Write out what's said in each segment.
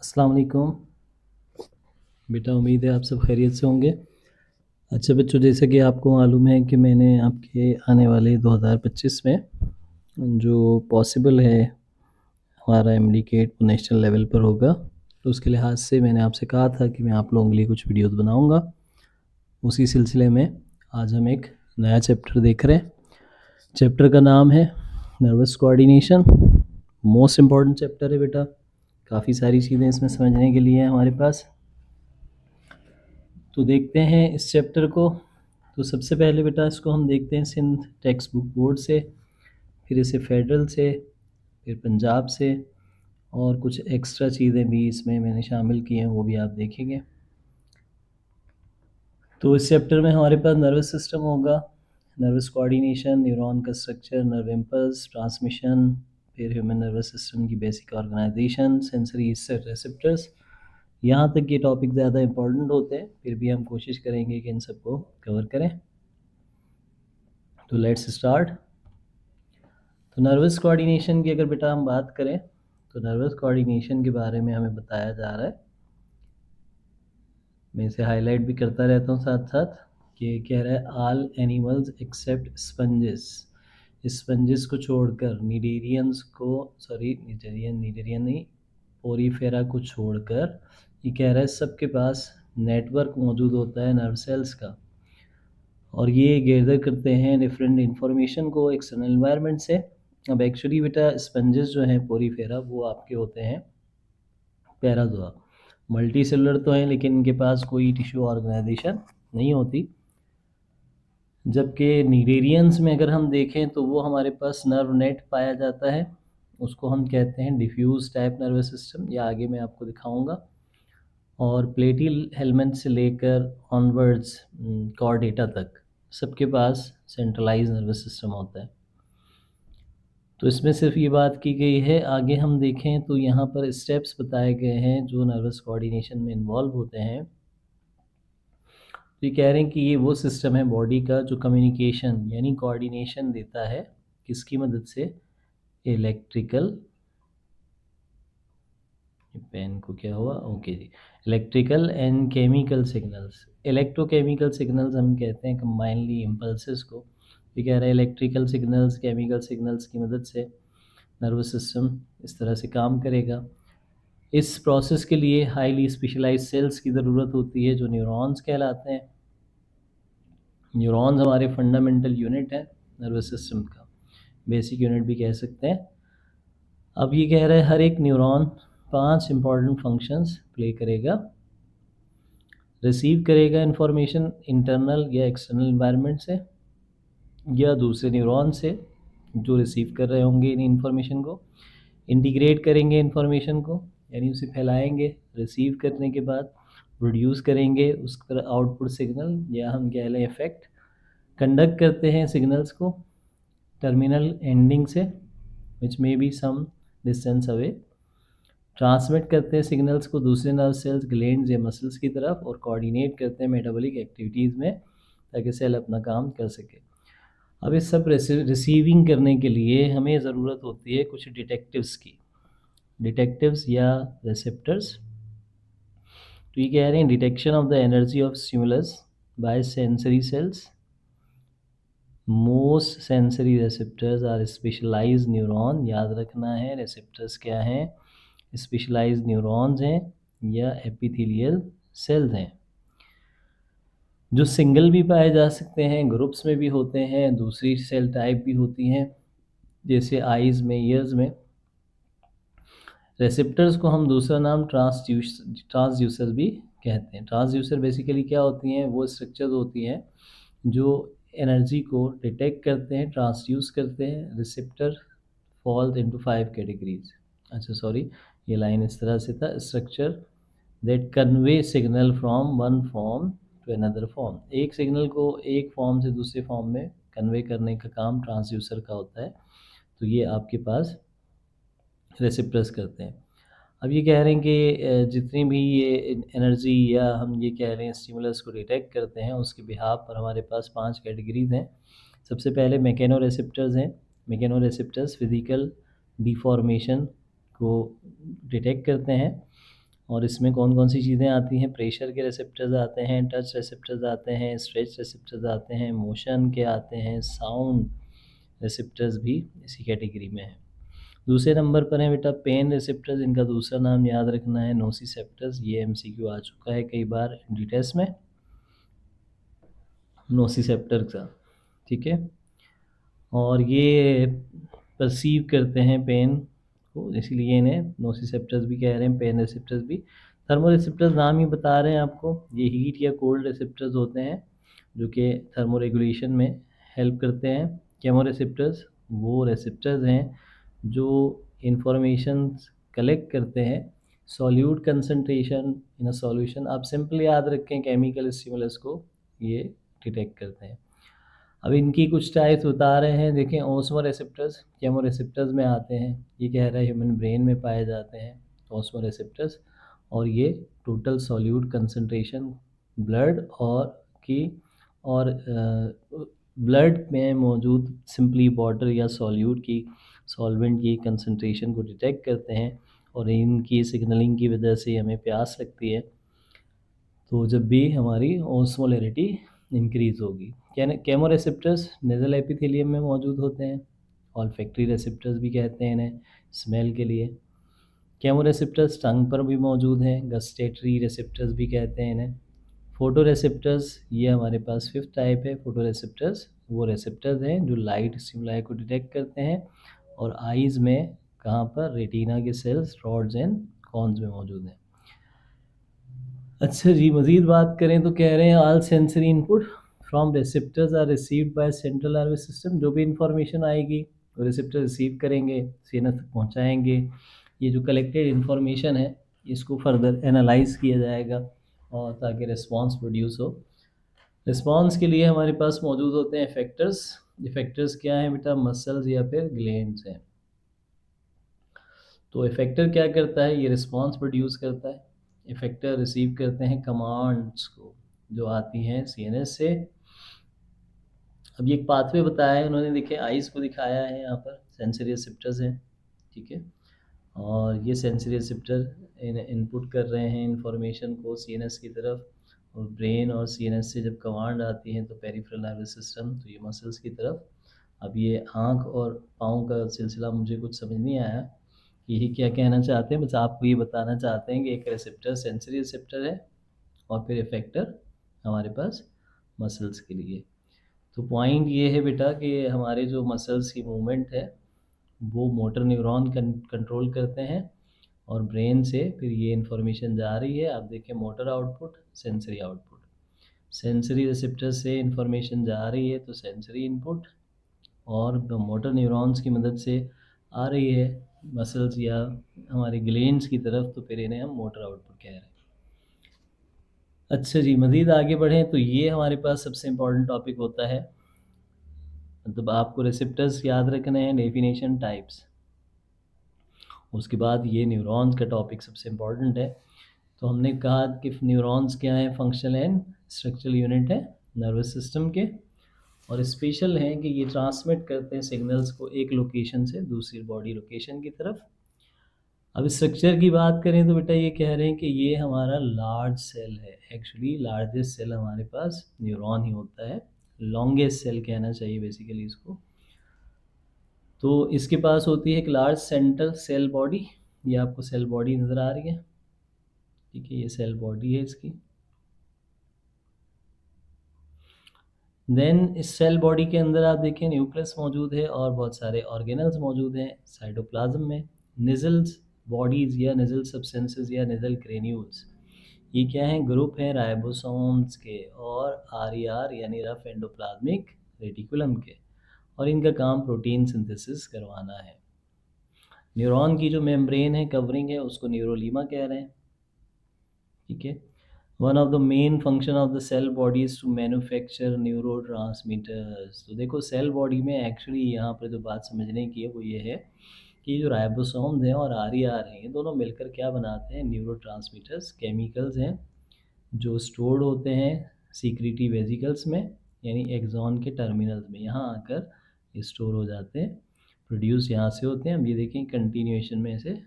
अस्सलाम वालेकुम। बेटा उम्मीद है आप सब खैरियत से होंगे। अच्छा बच्चों, जैसा कि आपको मालूम है कि मैंने आपके आने वाले 2025 में जो पॉसिबल है हमारा एमडी-केट नेशनल लेवल पर होगा, तो उसके लिहाज से मैंने आपसे कहा था कि मैं आप लोगों के लिए कुछ वीडियोज़ बनाऊँगा। उसी सिलसिले में आज हम एक नया चैप्टर देख रहे हैं। चैप्टर का नाम है nervous coordination. Most important chapter है बेटा, काफ़ी सारी चीज़ें इसमें समझने के लिए हैं हमारे पास। तो देखते हैं इस चैप्टर को। तो सबसे पहले बेटा इसको हम देखते हैं सिंध टेक्स्ट बुक बोर्ड से, फिर इसे फेडरल से, फिर पंजाब से, और कुछ एक्स्ट्रा चीज़ें भी इसमें मैंने शामिल की हैं, वो भी आप देखेंगे। तो इस चैप्टर में हमारे पास नर्वस सिस्टम होगा, नर्वस कोऑर्डिनेशन, न्यूरॉन का स्ट्रक्चर, नर्व इम्पल्स, ट्रांसमिशन, फिर ह्यूमन नर्वस सिस्टम की बेसिक ऑर्गेनाइजेशन, सेंसरी रिसेप्टर्स। यहाँ तक ये टॉपिक ज़्यादा इंपॉर्टेंट होते हैं, फिर भी हम कोशिश करेंगे कि इन सबको कवर करें। तो लेट्स स्टार्ट। तो नर्वस कोऑर्डिनेशन की अगर बेटा हम बात करें, तो नर्वस कोऑर्डिनेशन के बारे में हमें बताया जा रहा है, मैं इसे हाईलाइट भी करता रहता हूँ साथ साथ, कि कह रहा है all animals except sponges, sponges को छोड़कर, नीडेरियंस को, सॉरी नीडेरियन नहीं, पोरीफेरा को छोड़कर, ये कह रहा है सबके पास नेटवर्क मौजूद होता है नर्व सेल्स का, और ये गैदर करते हैं डिफरेंट इंफॉर्मेशन को एक्सटर्नल एनवायरनमेंट से। अब एक्चुअली बेटा स्पंजेस जो हैं पोरीफेरा, वो आपके होते हैं पैराजोआ, मल्टी सेलुलर तो हैं लेकिन इनके पास कोई टिश्यू ऑर्गेनाइजेशन नहीं होती। जबकि नीडेरियंस में अगर हम देखें तो वो हमारे पास नर्व नेट पाया जाता है, उसको हम कहते हैं डिफ्यूज टाइप नर्वस सिस्टम, या आगे मैं आपको दिखाऊंगा। और प्लेटी हेलमेंट से लेकर ऑनवर्ड्स कॉर्डेटा तक सबके पास सेंट्रलाइज नर्वस सिस्टम होता है। तो इसमें सिर्फ ये बात की गई है, आगे हम देखें तो यहाँ पर स्टेप्स बताए गए हैं जो नर्वस कोऑर्डिनेशन में इन्वॉल्व होते हैं। तो ये कह रहे हैं कि ये वो सिस्टम है बॉडी का जो कम्युनिकेशन यानी कोऑर्डिनेशन देता है, किसकी मदद से, इलेक्ट्रिकल, पेन को क्या हुआ, ओके जी, electrical and chemical signals, electrochemical signals हम कहते हैं कंबाइनली इम्पल्सेस को। ये कह रहा है इलेक्ट्रिकल सिग्नल्स, केमिकल सिग्नल्स की मदद से नर्वस सिस्टम इस तरह से काम करेगा। इस प्रोसेस के लिए हाईली स्पेशलाइज्ड सेल्स की ज़रूरत होती है जो न्यूरॉन्स कहलाते हैं। न्यूरॉन्स हमारे फंडामेंटल यूनिट है नर्वस सिस्टम का, बेसिक यूनिट भी कह सकते हैं। अब ये कह रहा है हर एक न्यूरॉन 5 इंपॉर्टेंट फंक्शंस प्ले करेगा। रिसीव करेगा इंफॉर्मेशन इंटरनल या एक्सटर्नल एनवायरनमेंट से, या दूसरे न्यूरॉन से जो रिसीव कर रहे होंगे इन इंफॉर्मेशन को। इंटीग्रेट करेंगे इंफॉर्मेशन को, यानी उसे फैलाएंगे, रिसीव करने के बाद प्रोड्यूस करेंगे उस पर आउटपुट सिग्नल, या हम कह लें इफेक्ट। कंडक्ट करते हैं सिग्नल्स को टर्मिनल एंडिंग से, which may be some distance away. Transmit करते हैं सिग्नल्स को दूसरे नर्व सेल्स, ग्लैंड्स या मसल्स की तरफ, और कोऑर्डिनेट करते हैं मेटाबॉलिक एक्टिविटीज़ में ताकि सेल अपना काम कर सके। अब इस सब रिसीविंग करने के लिए हमें ज़रूरत होती है कुछ डिटेक्टिव्स की, डिटेक्टिव्स या रिसेप्टर्स। तो ये कह रहे हैं detection of the energy of stimulus by sensory cells. Most sensory receptors are specialised neuron, याद रखना है रिसेप्टर्स क्या हैं, स्पेशलाइज्ड न्यूरॉन्स हैं या एपिथेलियल सेल्स हैं, जो सिंगल भी पाए जा सकते हैं, ग्रुप्स में भी होते हैं, दूसरी सेल टाइप भी होती हैं जैसे आइज़ में, ईयर्स में। रेसेप्टर्स को हम दूसरा नाम ट्रांसड्यूसर भी कहते हैं। ट्रांसड्यूसर बेसिकली क्या होती हैं, वो स्ट्रक्चर्स होती हैं जो एनर्जी को डिटेक्ट करते हैं, ट्रांसड्यूस करते हैं। Receptor falls into 5 categories. अच्छा सॉरी, ये लाइन इस तरह से था, structure that convey signal from one form to another form, एक सिग्नल को एक फॉर्म से दूसरे फॉर्म में कन्वे करने का काम ट्रांसड्यूसर का होता है। तो ये आपके पास रेसिप्टर्स करते हैं। अब ये कह रहे हैं कि जितनी भी ये एनर्जी या हम ये कह रहे हैं स्टिमुलस को डिटेक्ट करते हैं, उसके बिहाफ पर हमारे पास 5 कैटेगरीज हैं। सबसे पहले मैकेनो रेसिप्टर्स हैं। मैकेनो रेसिप्टर्स फिजिकल डिफॉर्मेशन को डिटेक्ट करते हैं। और इसमें कौन कौन सी चीज़ें आती हैं, प्रेशर के रिसेप्टर्स आते हैं, टच रिसेप्टर्स आते हैं, स्ट्रेच रिसेप्टर्स आते हैं, मोशन के आते हैं, साउंड रिसेप्टर्स भी इसी कैटेगरी में है। दूसरे नंबर पर है बेटा पेन रिसेप्टर्स, इनका दूसरा नाम याद रखना है नोसिसेप्टर्स। ये एमसीक्यू आ चुका है कई बार एमडी टेस्ट में, नोसिसेप्टर का, ठीक है। और ये परसीव करते हैं पेन को, इसलिए इन्हें नोसिसेप्टर्स भी कह रहे हैं, पेन रिसेप्टर्स भी। थर्मो रिसेप्टर्स नाम ही बता रहे हैं आपको, ये हीट या कोल्ड रिसेप्टर्स होते हैं जो कि थर्मो रेगुलेशन में हेल्प करते हैं। केमो रिसेप्टर्स वो रिसेप्टर्स हैं जो इंफॉर्मेशन कलेक्ट करते हैं solute concentration in a solution. आप सिंपल याद रखें केमिकल स्टिमुलस को ये डिटेक्ट करते हैं। अब इनकी कुछ टाइप्स बता रहे हैं, देखें ओस्मो रिसेप्टर्स केमो रिसेप्टर्स में आते हैं, ये कह रहा है ह्यूमन ब्रेन में पाए जाते हैं ओस्मो रिसेप्टर्स। और ये टोटल सॉल्यूट कंसंट्रेशन ब्लड और की और ब्लड में मौजूद सिंपली वाटर या सॉल्यूट की सॉल्वेंट की कंसंट्रेशन को डिटेक्ट करते हैं, और इनकी सिग्नलिंग की वजह से हमें प्यास लगती है, तो जब भी हमारी ओस्मोलैरिटी इंक्रीज होगी। केमो रिसेप्टर्स नेजल एपिथेलियम में मौजूद होते हैं, ऑल्फैक्टरी रिसेप्टर्स भी कहते हैं इन्हें स्मेल के लिए। केमो रिसेप्टर्स टंग पर भी मौजूद हैं, गस्टेटरी रिसेप्टर्स भी कहते हैं इन्हें। फोटो रिसेप्टर्स ये हमारे पास फिफ्थ टाइप है। फोटो रिसेप्टर्स वो रिसेप्टर्स हैं जो लाइट स्टिमुलाई को डिटेक्ट करते हैं, और आइज़ में कहाँ पर, रेटिना के सेल्स रॉड्स एंड कॉन्स में मौजूद हैं। अच्छा जी, मज़ीद बात करें तो कह रहे हैं all sensory input from receptors are received by central nervous system. जो भी इंफॉर्मेशन आएगी वो रिसेप्टर रिसीव करेंगे, सीएनएस तक पहुंचाएंगे। ये जो कलेक्टेड इंफॉर्मेशन है इसको फर्दर एनालाइज किया जाएगा और ताकि रिस्पांस प्रोड्यूस हो। रिस्पांस के लिए हमारे पास मौजूद होते हैं इफेक्टर्स। इफेक्टर्स क्या हैं बेटा, मसल्स या फिर ग्लैंड्स हैं। तो इफेक्टर क्या करता है, ये रिस्पांस प्रोड्यूस करता है। इफेक्टर रिसीव करते हैं कमांड्स को जो आती हैं सीएनएस से। अब ये एक पाथवे बताया है उन्होंने, देखे आइज़ को दिखाया है यहाँ पर, सेंसरी रिसेप्टर्स हैं, ठीक है। और ये सेंसरी रिसेप्टर इनपुट कर रहे हैं इंफॉर्मेशन को सीएनएस की तरफ, और ब्रेन और सीएनएस से जब कमांड आती है तो पेरिफेरल नर्वस सिस्टम, तो ये मसल्स की तरफ। अब ये आँख और पाँव का सिलसिला मुझे कुछ समझ नहीं आया कि ये क्या कहना चाहते हैं, बस आपको ये बताना चाहते हैं कि एक रिसेप्टर सेंसरी रिसेप्टर है और फिर इफेक्टर हमारे पास मसल्स के लिए। तो पॉइंट ये है बेटा कि हमारे जो मसल्स की मूवमेंट है वो मोटर न्यूरॉन कंट्रोल करते हैं, और ब्रेन से फिर ये इंफॉर्मेशन जा रही है। आप देखें motor output, sensory output. Sensory receptor से इंफॉर्मेशन जा रही है तो सेंसरी इनपुट, और मोटर न्यूरॉन्स की मदद से आ रही है मसल्स या हमारे ग्लैंड्स की तरफ, तो फिर इन्हें हम मोटर आउटपुट कह रहे हैं। अच्छा जी, मज़ीद आगे बढ़ें तो ये हमारे पास सबसे इम्पॉर्टेंट टॉपिक होता है, मतलब आपको रिसेप्टर्स याद रखने हैं, डेफिनेशन, टाइप्स। उसके बाद ये न्यूरॉन्स का टॉपिक सबसे इम्पॉर्टेंट है। तो हमने कहा कि न्यूरॉन्स क्या है, फंक्शनल एंड स्ट्रक्चरल यूनिट है नर्वस सिस्टम के, और स्पेशल हैं कि ये ट्रांसमिट करते हैं सिग्नल्स को एक लोकेशन से दूसरी बॉडी लोकेशन की तरफ। अब स्ट्रक्चर की बात करें तो बेटा ये कह रहे हैं कि ये हमारा लार्ज सेल है। एक्चुअली लार्जेस्ट सेल हमारे पास न्यूरॉन ही होता है, लॉन्गेस्ट सेल कहना चाहिए बेसिकली इसको। तो इसके पास होती है एक लार्ज सेंट्रल सेल बॉडी, ये आपको सेल बॉडी नज़र आ रही है, ठीक है, ये सेल बॉडी है इसकी। देन इस सेल बॉडी के अंदर आप देखें न्यूक्लियस मौजूद है और बहुत सारे ऑर्गेनल्स मौजूद हैं साइटोप्लाज्म में। निजल्स बॉडीज़ या निजल सब्सटेंसेस या निजल ग्रेन्यूल्स, ये क्या हैं, ग्रुप हैं राइबोसोम्स के और आर यानी रफ एंडोप्लाज्मिक रेटिकुलम के, और इनका काम प्रोटीन सिंथेसिस करवाना है। न्यूरॉन की जो मेम्ब्रेन है, कवरिंग है, उसको न्यूरोलीमा कह रहे हैं, ठीक है। One of the main function of the cell body is to manufacture neurotransmitters. तो देखो सेल बॉडी में एक्चुअली यहाँ पर जो बात समझने की है वो ये है कि जो राइबोसोम्स हैं और आर हैं, ये दोनों मिलकर क्या बनाते हैं, न्यूरोट्रांसमीटर्स, केमिकल्स हैं जो स्टोर्ड होते हैं सीक्रेटरी वेसिकल्स में, यानी एक्सॉन के टर्मिनल्स में, यहाँ आकर स्टोर हो जाते हैं, प्रोड्यूस यहाँ से होते हैं। अब ये देखें कंटिन्यूएशन में ऐसे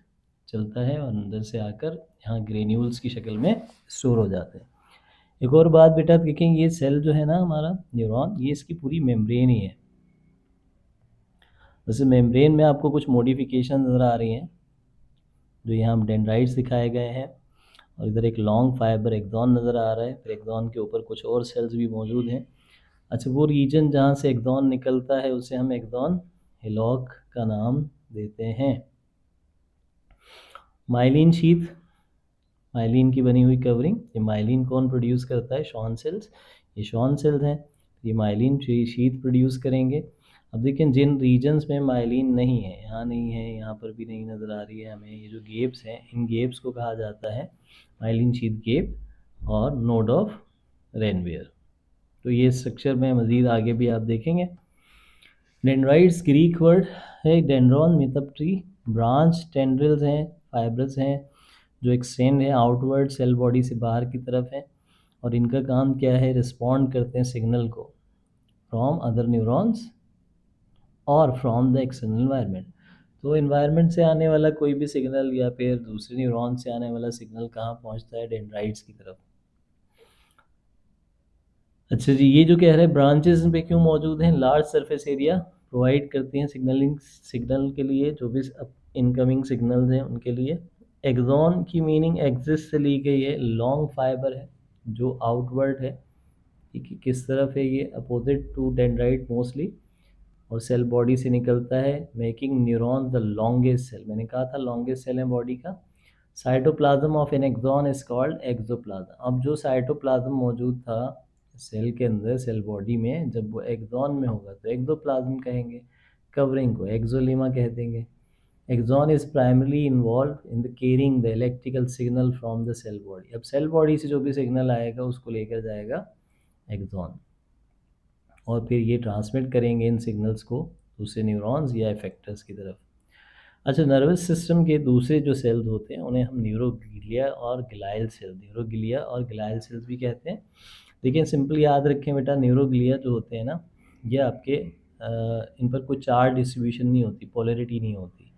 चलता है और अंदर से आकर यहाँ ग्रेन्यूल्स की शक्ल में स्टोर हो जाते हैं। एक और बात बेटा देखें, ये सेल जो है ना हमारा न्यूरॉन, ये इसकी पूरी मेम्ब्रेन ही है। वैसे मेम्ब्रेन में आपको कुछ मॉडिफिकेशन नज़र आ रही हैं, जो यहाँ डेंड्राइट्स दिखाए गए हैं, और इधर एक लॉन्ग फाइबर एक्सॉन नज़र आ रहा है, फिर एक्सॉन के ऊपर कुछ और सेल्स भी मौजूद हैं। अच्छा, वो रीजन जहाँ से एक्सॉन निकलता है उसे हम एक्सॉन हिलॉक का नाम देते हैं। माइलिन शीथ, माइलिन की बनी हुई कवरिंग, ये माइलिन कौन प्रोड्यूस करता है? Schwann cells. ये शॉन सेल्स हैं, ये माइलिन शीथ प्रोड्यूस करेंगे। अब देखें जिन रीजन्स में माइलिन नहीं है, यहाँ नहीं है, यहाँ पर भी नहीं नज़र आ रही है हमें, ये जो गेप्स हैं, इन गेप्स को कहा जाता है माइलिन शीथ गेप और नोड ऑफ रेनवियर। तो ये स्ट्रक्चर में मज़ीद आगे भी आप देखेंगे। डेंड्राइट्स ग्रीक वर्ड है, डेंड्रॉन मतलब ट्री, ब्रांच टेंड्रिल्स हैं, फाइब्रस हैं जो एक्सटेंड है आउटवर्ड सेल बॉडी से बाहर की तरफ है, और इनका काम क्या है? रिस्पॉन्ड करते हैं सिग्नल को फ्रॉम अदर न्यूरॉन्स और फ्रॉम द एक्सटर्नल एनवायरनमेंट। तो एनवायरनमेंट से आने वाला कोई भी सिग्नल या फिर दूसरे न्यूरॉन से आने वाला सिग्नल कहाँ पहुँचता है? डेंड्राइट्स की तरफ। अच्छा जी, ये जो कह रहे हैं ब्रांचेस पे क्यों मौजूद हैं? लार्ज सरफेस एरिया प्रोवाइड करती हैं सिग्नल के लिए, जो भी इनकमिंग सिग्नल्स हैं उनके लिए। एक्सॉन की मीनिंग एक्सिस से ली गई है, लॉन्ग फाइबर है जो आउटवर्ड है, ठीक है, किस तरफ है? ये अपोजिट टू डेंड्राइट मोस्टली, और सेल बॉडी से निकलता है, making neuron the longest cell. मैंने कहा था लॉन्गेस्ट सेल है बॉडी का। Cytoplasm of an axon is called axoplasm. अब जो साइटोप्लाज्म मौजूद था सेल के अंदर, सेल बॉडी में, जब वो एक्सॉन में होगा तो एक्सोप्लाज्म कहेंगे, कवरिंग को एक्सोलीमा कह देंगे। Axon is primarily involve in the carrying the electrical signal from the cell body. अब सेल बॉडी से जो भी सिग्नल आएगा उसको लेकर जाएगा एक्सॉन, और फिर ये ट्रांसमिट करेंगे इन सिग्नल्स को दूसरे न्यूरॉन्स या इफेक्टर्स की तरफ। अच्छा, नर्वस सिस्टम के दूसरे जो सेल्स होते हैं उन्हें हम न्यूरोग्लिया और ग्लाइल सेल, न्यूरोग्लिया और ग्लाइल सेल्स भी कहते हैं। देखिए सिंपल याद रखें बेटा, न्यूरोग्लिया जो होते हैं ना, ये आपके इन पर कोई चार्ज डिस्ट्रीब्यूशन नहीं होती, पोलरिटी नहीं होती,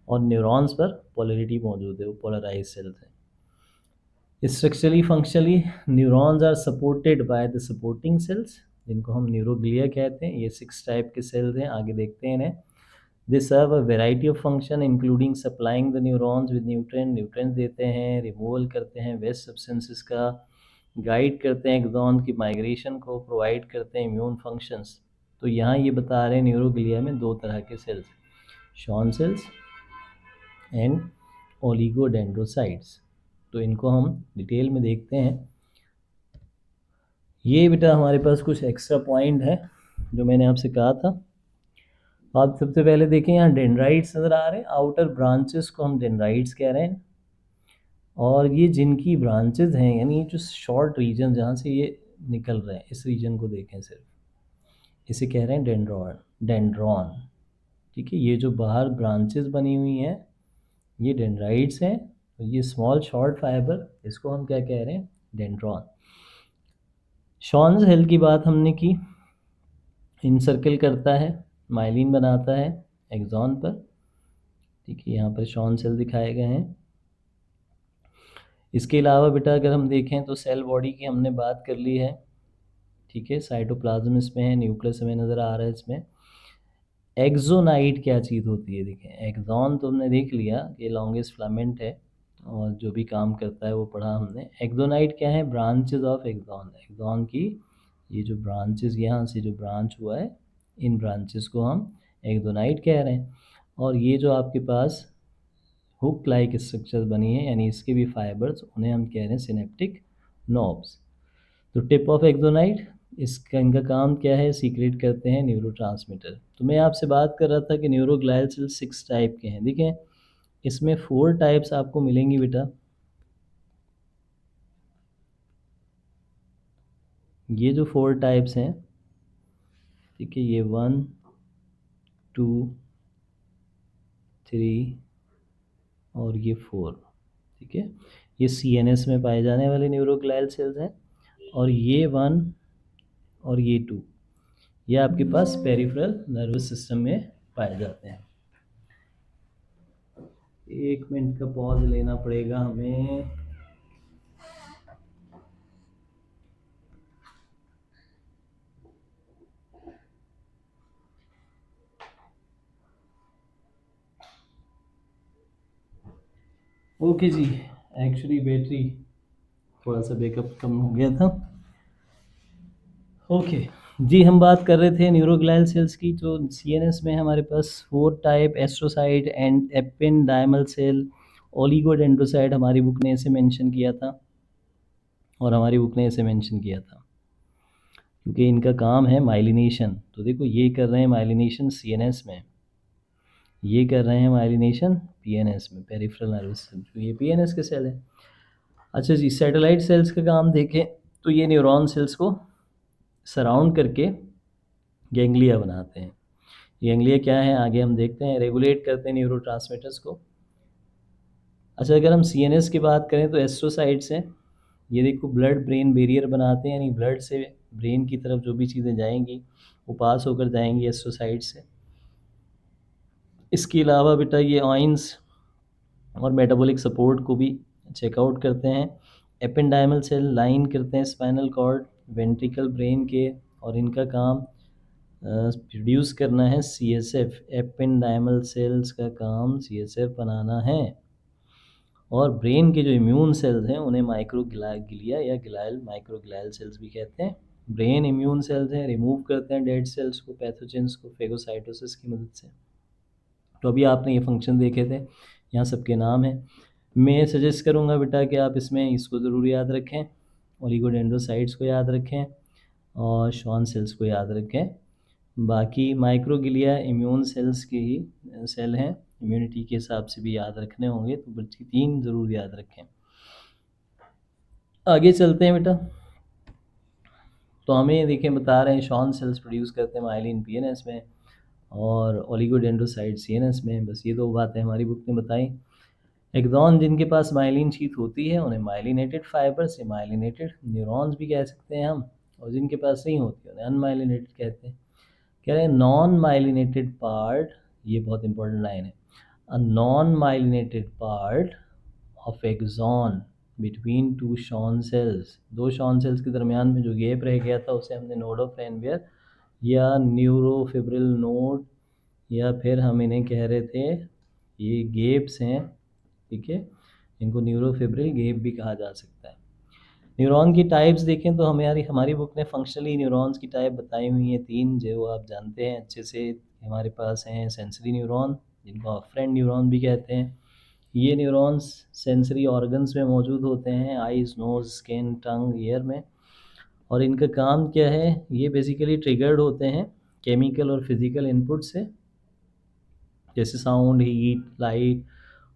और न्यूरॉन्स पर पोलरिटी मौजूद है, वो पोलराइज सेल्स हैं। Structurally functionally neurons are supported by the supporting cells, जिनको हम न्यूरोग्लिया कहते हैं। ये 6 टाइप के सेल्स हैं, आगे देखते हैं इन्हें। They serve a variety of function including supplying the neurons with nutrient देते हैं, रिमूवल करते हैं वेस्ट सब्सटेंसेस का, गाइड करते हैं एक्सॉन की माइग्रेशन को, प्रोवाइड करते हैं इम्यून फंक्शंस। तो यहाँ ये बता रहे हैं न्यूरोग्लिया में 2 तरह के cells, Schwann cells and oligodendrocytes. तो इनको हम डिटेल में देखते हैं। ये बेटा हमारे पास कुछ एक्स्ट्रा पॉइंट है जो मैंने आपसे कहा था। आप सबसे पहले देखें, यहाँ डेंड्राइट्स नज़र आ रहे हैं, आउटर ब्रांचेस को हम डेंड्राइट्स कह रहे हैं, और ये जिनकी ब्रांचेस हैं, यानी जो शॉर्ट रीजन जहाँ से ये निकल रहे हैं, इस रीजन को देखें सिर्फ, इसे कह रहे हैं डेंड्रॉन। ठीक है, ये जो बाहर ब्रांचेस बनी हुई हैं ये डेंड्राइट्स हैं, और ये स्मॉल शॉर्ट फाइबर, इसको हम क्या कह रहे हैं? डेंड्रॉन। शॉन सेल की बात हमने की, इनसर्कल करता है, माइलिन बनाता है एक्सॉन पर, ठीक है, यहाँ पर शॉन सेल दिखाए गए हैं। इसके अलावा बेटा अगर हम देखें तो सेल बॉडी की हमने बात कर ली है, ठीक है, साइटोप्लाज्म इसमें है, न्यूक्लियस हमें नज़र आ रहा है इसमें। एक्सोनाइट क्या चीज़ होती है? देखें, एक्सॉन तो हमने देख लिया कि लॉन्गेस्ट फिलामेंट है और जो भी काम करता है वो पढ़ा हमने। एक्सोनाइट क्या है? ब्रांचेस ऑफ एक्सॉन, एक्सॉन की ये जो ब्रांचेस, यहाँ से जो ब्रांच हुआ है, इन ब्रांचेस को हम एक्सोनाइट कह रहे हैं। और ये जो आपके पास हुक लाइक स्ट्रक्चर बनी है, यानी इसके भी फाइबर्स, उन्हें हम कह रहे हैं सिनेप्टिक नोब्स। तो टिप ऑफ एक्सोनाइट, इसका इनका काम क्या है? सीक्रेट करते हैं न्यूरोट्रांसमीटर। तो मैं आपसे बात कर रहा था कि न्यूरोग्लाइल सेल 6 टाइप के हैं। देखें इसमें 4 टाइप्स आपको मिलेंगी बेटा। ये जो 4 टाइप्स हैं, ठीक है, ये 1 2 3 और ये 4, ठीक है, ये CNS में पाए जाने वाले न्यूरोग्लाइल सेल्स हैं। और ये 1 और ये 2, ये आपके पास पेरिफेरल नर्वस सिस्टम में पाए जाते हैं। 1 मिनट का पॉज लेना पड़ेगा हमें। ओके जी, एक्चुअली बैटरी थोड़ा सा बैकअप कम हो गया था। ओके जी, हम बात कर रहे थे न्यूरोग्लियल सेल्स की। तो सीएनएस में हमारे पास 4 type astrocyte and ependymal cell, oligodendrocyte हमारी बुक ने इसे मेंशन किया था, और हमारी बुक ने इसे मेंशन किया था क्योंकि इनका काम है माइलिनेशन। तो देखो ये कर रहे हैं माइलिनेशन सीएनएस में, ये कर रहे हैं माइलिनेशन पीएनएस में, पेरिफेरल नर्वस सिस्टम, तो ये पीएनएस के सेल है। अच्छा जी, सैटेलाइट सेल्स का काम देखें तो ये न्यूरॉन सेल्स को सराउंड करके गैंग्लिया बनाते हैं। गैंग्लिया क्या है आगे हम देखते हैं, रेगुलेट करते हैं न्यूरोट्रांसमीटर्स को। अच्छा, अगर हम सीएनएस की बात करें तो एस्ट्रोसाइट्स हैं, ये देखो ब्लड ब्रेन बैरियर बनाते हैं, यानी ब्लड से ब्रेन की तरफ जो भी चीज़ें जाएंगी वो पास होकर जाएंगी एस्ट्रोसाइट से। इसके अलावा बेटा ये ऑइंस और मेटाबॉलिक सपोर्ट को भी चेकआउट करते हैं। एपेंडाइमल सेल लाइन करते हैं स्पाइनल कॉर्ड वेंट्रिकल ब्रेन के, और इनका काम प्रोड्यूस करना है सीएसएफ। एपेंडाइमल सेल्स का काम सीएसएफ बनाना है। और ब्रेन के जो इम्यून सेल्स हैं उन्हें माइक्रोग्लिया या ग्लाइल माइक्रोग्लियल सेल्स भी कहते हैं। ब्रेन इम्यून सेल्स हैं, रिमूव करते हैं डेड सेल्स को, पैथोजेंस को फेगोसाइटोसिस की मदद से। तो अभी आपने ये फंक्शन देखे थे, यहाँ सबके नाम हैं। मैं सजेस्ट करूँगा बेटा कि आप इसमें इसको ज़रूर याद रखें, ओलिगोडेंड्रोसाइट्स को याद रखें और शॉन सेल्स को याद रखें। बाकी माइक्रोग्लिया इम्यून सेल्स के ही सेल हैं, इम्यूनिटी के हिसाब से भी याद रखने होंगे, तो बच्चे 3 ज़रूर याद रखें। आगे चलते हैं बेटा। तो हमें देखें बता रहे हैं शॉन सेल्स प्रोड्यूस करते हैं माइलिन पीएनएस में और ओलिगोडेंड्रोसाइट सीएनएस में। बस ये 2 बातें हमारी बुक ने बताई। एक्सॉन जिनके पास माइलिन शीथ होती है उन्हें माइलिनेटेड फाइबर्स या माइलिनेटेड न्यूरॉन्स भी कह सकते हैं हम, और जिनके पास नहीं होती उन्हें अनमाइलिनेटेड कहते हैं। कह रहे हैं नॉन माइलिनेटेड पार्ट, ये बहुत इंपॉर्टेंट लाइन है, a non myelinated part of axon between 2 Schwann cells. 2 Schwann cells के दरमियान में जो गैप रह गया था उसे हमने नोड ऑफ रेनवियर या न्यूरोफिब्रिल नोड, या फिर हम इन्हें कह रहे थे ये गेप्स हैं, ठीक है, इनको न्यूरोफिब्रिल गेप भी कहा जा सकता है। न्यूरॉन की टाइप्स देखें तो हमारी बुक ने फंक्शनली न्यूरॉन्स की टाइप बताई हुई हैं 3, जो आप जानते हैं अच्छे से। हमारे पास हैं सेंसरी न्यूरॉन, जिनको अफरेंट न्यूरॉन भी कहते हैं। ये न्यूरॉन्स सेंसरी ऑर्गन्स में मौजूद होते हैं, आइज़, नोज़, स्किन, टंग, ईयर में। और इनका काम क्या है, ये बेसिकली ट्रिगर्ड होते हैं केमिकल और फिज़िकल इनपुट से, जैसे साउंड, हीट, लाइट।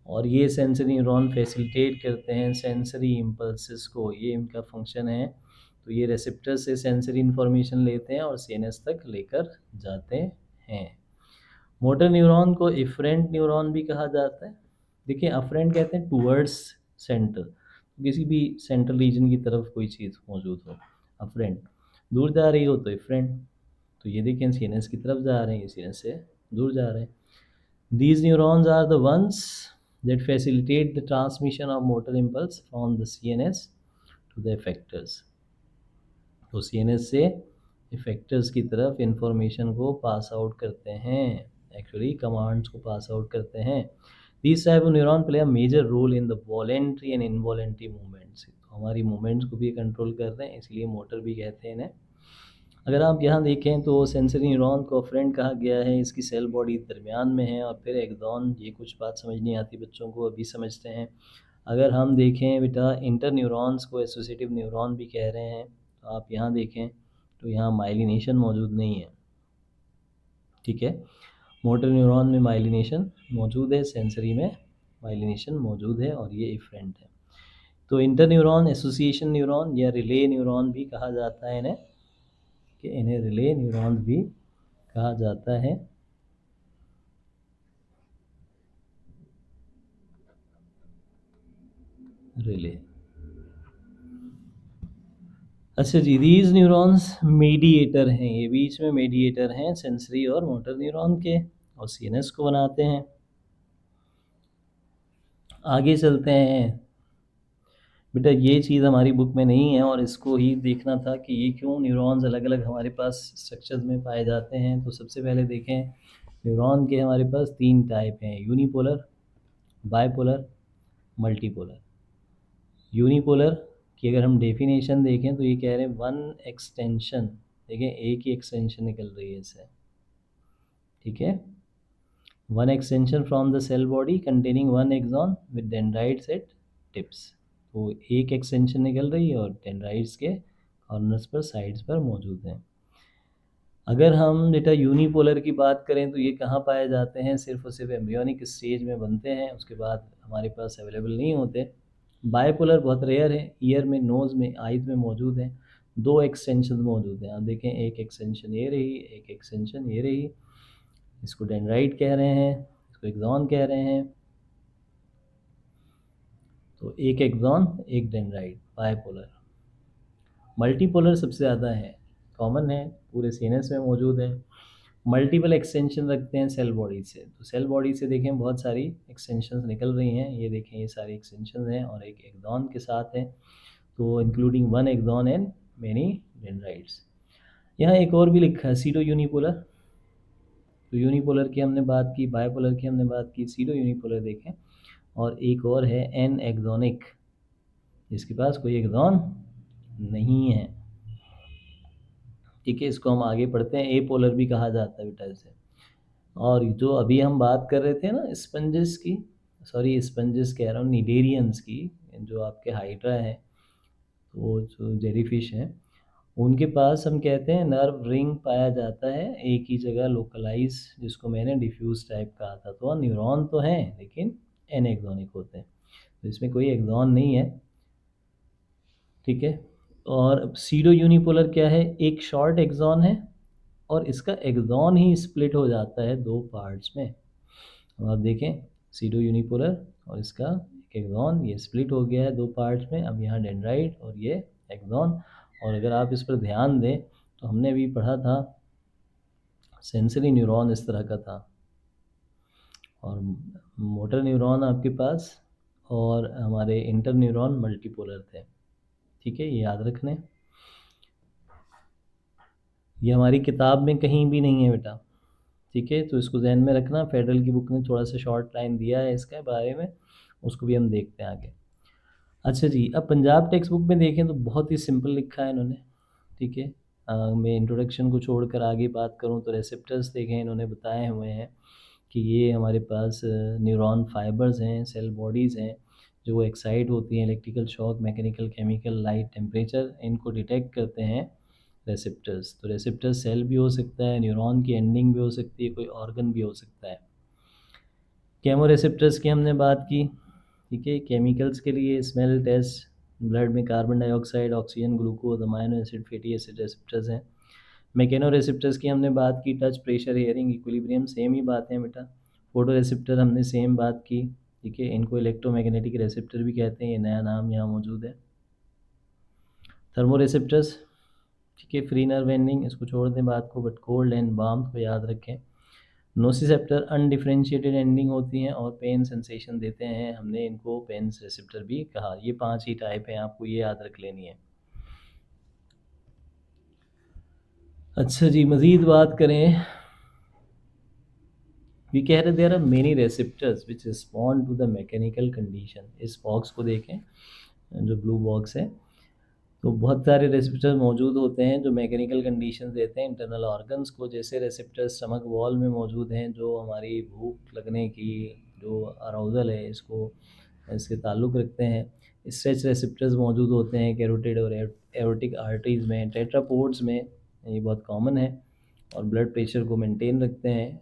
और ये सेंसरी न्यूरॉन फैसिलिटेट करते हैं सेंसरी इम्पल्सेस को, ये इनका फंक्शन है। तो ये रिसेप्टर से सेंसरी इन्फॉर्मेशन लेते हैं और सीएनएस तक लेकर जाते हैं। मोटर न्यूरॉन को इफरेंट न्यूरॉन भी कहा जाता है। देखिए अफरेंट कहते हैं टूवर्ड्स सेंटर, किसी भी सेंट्रल रीजन की तरफ कोई चीज़ मौजूद हो, अफरेंट। दूर जा रही हो तो इफरेंट। तो ये देखिए सीएनएस की तरफ जा रहे हैं, सीएनएस से दूर जा रहे हैं। These neurons are the ones that facilitate the transmission of motor impulse from the CNS to the effectors. तो CNS से effectors की तरफ information को pass out करते हैं, actually commands को pass out करते हैं। These type of neuron play a major role in the voluntary and involuntary movements. तो हमारी movements को भी कंट्रोल कर रहे हैं, इसलिए मोटर भी कहते हैं इन्हें। अगर आप यहाँ देखें तो सेंसरी न्यूरॉन को अफरेंट कहा गया है, इसकी सेल बॉडी दरमियान में है, और फिर एक्सॉन। ये कुछ बात समझ नहीं आती बच्चों को, अभी समझते हैं। अगर हम देखें बेटा इंटर न्यूरॉन्स को एसोसिएटिव न्यूरॉन भी कह रहे हैं। तो आप यहाँ देखें तो यहाँ माइलिनेशन मौजूद नहीं है, ठीक है। मोटर न्यूरॉन में माइलिनेशन मौजूद है, सेंसरी में माइलिनेशन मौजूद है, और ये इफरेंट है। तो इंटर न्यूरॉन एसोसिएशन न्यूरॉन या रिले न्यूरॉन भी कहा जाता है इन्हें, कि इन्हें रिले न्यूरॉन्स भी कहा जाता है। रिले। अच्छा जी, दीज न्यूरॉन्स मीडिएटर हैं, ये बीच में मीडिएटर हैं सेंसरी और मोटर न्यूरॉन के, और सीएनएस को बनाते हैं। आगे चलते हैं। बेटा ये चीज़ हमारी बुक में नहीं है और इसको ही देखना था कि ये क्यों न्यूरॉन्स अलग अलग हमारे पास स्ट्रक्चर्स में पाए जाते हैं। तो सबसे पहले देखें, न्यूरॉन के हमारे पास 3 टाइप हैं, यूनिपोलर, बाइपोलर, मल्टीपोलर। यूनिपोलर की अगर हम डेफिनेशन देखें तो ये कह रहे हैं वन एक्सटेंशन, देखें एक ही एक्सटेंशन निकल रही है इससे, ठीक है। One extension from the cell body containing one axon with dendrites at tips. तो एक एक्सटेंशन निकल रही है और डेंड्राइट्स के कॉर्नर्स पर, साइड्स पर मौजूद हैं। अगर हम बेटा यूनिपोलर की बात करें तो ये कहाँ पाए जाते हैं, सिर्फ और सिर्फ एम्ब्रियोनिक स्टेज में बनते हैं, उसके बाद हमारे पास अवेलेबल नहीं होते। बाइपोलर बहुत रेयर है, ईयर में, नोज़ में, आइज में मौजूद हैं। 2 एक्सटेंशन मौजूद हैं, आप देखें एक एक्सटेंशन ये रही, एक एक्सटेंशन ये रही। इसको डेंड्राइट कह रहे हैं, इसको एक्सॉन कह रहे हैं। तो एक एक्सॉन एक डेंड्राइट, बाइपोलर। मल्टीपोलर सबसे ज़्यादा है, कॉमन है, पूरे सीनस में मौजूद है। मल्टीपल एक्सटेंशन रखते हैं सेल बॉडी से। तो सेल बॉडी से देखें बहुत सारी एक्सटेंशंस निकल रही हैं, ये देखें ये सारी एक्सटेंशंस हैं और एक एक्सॉन के साथ है। तो including one axon and many dendrites. यहाँ एक और भी लिखा है सीडो यूनिपोलर। तो यूनिपोलर की हमने बात की, बाइपोलर की हमने बात की, सीडो यूनिपोलर देखें। और एक और है एन एक्सोनिक, जिसके पास कोई एक्सॉन नहीं है, ठीक है। इसको हम आगे पढ़ते हैं, ए पोलर भी कहा जाता है बेटा इसे। और जो अभी हम बात कर रहे थे ना स्पंजेस की, सॉरी स्पंजेस कह रहा हूँ, निडेरियंस की, जो आपके हाइड्रा है, तो जो जेलीफिश हैं, उनके पास हम कहते हैं नर्व रिंग पाया जाता है एक ही जगह लोकलाइज, जिसको मैंने डिफ्यूज टाइप कहा था। तो न्यूरॉन तो हैं लेकिन एनएक्सोनिक होते हैं, तो इसमें कोई एक्सॉन नहीं है, ठीक है। और सीडो यूनिपोलर क्या है, एक शॉर्ट एक्सॉन है और इसका एक्सॉन ही स्प्लिट हो जाता है 2 पार्ट्स में। अब आप देखें सीडो यूनिपोलर और इसका एक एक्सॉन, ये स्प्लिट हो गया है 2 पार्ट्स में। अब यहाँ डेंड्राइट और ये एक्सॉन। और अगर आप इस पर ध्यान दें तो हमने अभी पढ़ा था सेंसरी न्यूरॉन इस तरह का था, और मोटर न्यूरॉन आपके पास, और हमारे इंटर न्यूरॉन मल्टीपोलर थे, ठीक है, ये याद रखने। ये हमारी किताब में कहीं भी नहीं है बेटा, ठीक है, तो इसको ध्यान में रखना। फेडरल की बुक ने थोड़ा सा शॉर्ट लाइन दिया है इसके बारे में, उसको भी हम देखते हैं आगे। अच्छा जी, अब पंजाब टेक्स्ट बुक में देखें तो बहुत ही सिंपल लिखा है इन्होंने, ठीक है। मैं इंट्रोडक्शन को छोड़कर आगे बात करूं तो रेसेप्टर्स देखें, इन्होंने बताए हुए हैं कि ये हमारे पास न्यूरॉन फाइबर्स हैं, सेल बॉडीज़ हैं, जो एक्साइट होती हैं, electrical shock, mechanical, chemical, light, temperature, इनको डिटेक्ट करते हैं रेसेप्टर्स। तो रेसेप्टर सेल भी हो सकता है, न्यूरॉन की एंडिंग भी हो सकती है, कोई ऑर्गन भी हो सकता है। केमो रेसेप्टर्स की हमने बात की, ठीक है। केमिकल्स के लिए स्मेल टेस्ट, ब्लड में carbon dioxide, oxygen, glucose, amino acid, fatty acid receptors हैं। मैकेनो रेसेप्टर्स की हमने बात की, touch, pressure, hearing, equilibrium, same ही बात है बेटा। फोटो रेसेप्टर हमने सेम बात की, ठीक है, इनको इलेक्ट्रोमैग्नेटिक रेसेप्टर भी कहते हैं, ये नया नाम यहाँ मौजूद है। थर्मो रेसेप्टर्स, ठीक है, फ्री नर्व एंडिंग, इसको छोड़ दें बात को, बट कोल्ड एंड वार्म को याद रखें। नोसिसेप्टर अनडिफरेंशिएटेड एंडिंग होती हैं और पेन सेंसेशन देते हैं, हमने इनको पेन रेसेप्टर भी कहा। ये 5 ही टाइप हैं, आपको ये याद रख लेनी है। अच्छा जी, मज़ीद बात करें, वी कह रहे there are many receptors which respond to the mechanical condition. इस बॉक्स को देखें, जो ब्लू बॉक्स है, तो बहुत सारे रेसेप्टर्स मौजूद होते हैं जो मैकेनिकल कंडीशन देते हैं इंटरनल ऑर्गन्स को। जैसे रेसेप्टर्स स्टमक वॉल में मौजूद हैं, जो हमारी भूख लगने की जो अराउजल है इसको, इसके ताल्लुक़ रखते हैं। स्ट्रेच रेसेप्टर्स मौजूद होते हैं कैरोटिड और एरोटिक आर्टरीज़ में, टेट्रापोड्स में, ये बहुत कॉमन है, और ब्लड प्रेशर को मेंटेन रखते हैं।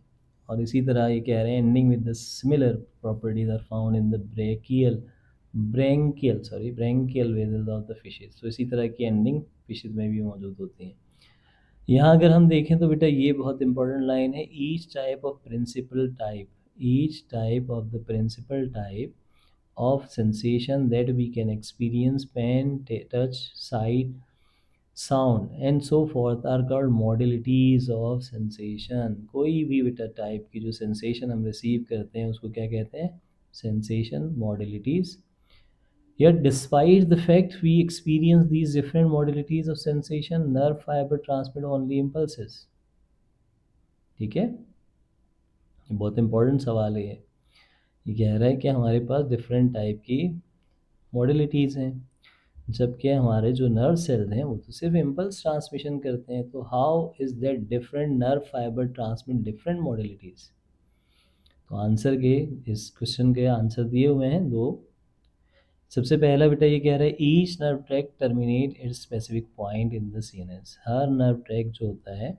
और इसी तरह ये कह रहे हैं ending with the similar properties are found in the branchial vessels of the fishes. तो इसी तरह की एंडिंग फिशेज में भी मौजूद होती हैं। यहाँ अगर हम देखें तो बेटा ये बहुत इंपॉर्टेंट लाइन है, each type of the principal type of sensation that we can experience, pain, touch, sight, sound and so forth are called modalities of sensation। कोई भी बेटा टाइप की जो सेंसेशन हम रिसीव करते हैं उसको क्या कहते हैं, sensation modalities. Yet, despite the fact we experience these different modalities of sensation, nerve fiber transmit only impulses. ठीक है, ये बहुत इंपॉर्टेंट सवाल है ये कह रहा है कि हमारे पास डिफरेंट टाइप की मॉडलिटीज़ हैं, जबकि हमारे जो नर्व सेल्स हैं वो तो सिर्फ इम्पल्स ट्रांसमिशन करते हैं. तो how is that different nerve fibre transmit different modalities. तो आंसर के इस क्वेश्चन के आंसर दिए हुए हैं दो. सबसे पहला बेटा ये कह रहा है each nerve track terminate it specific point in the CNS. Her nerve track जो होता है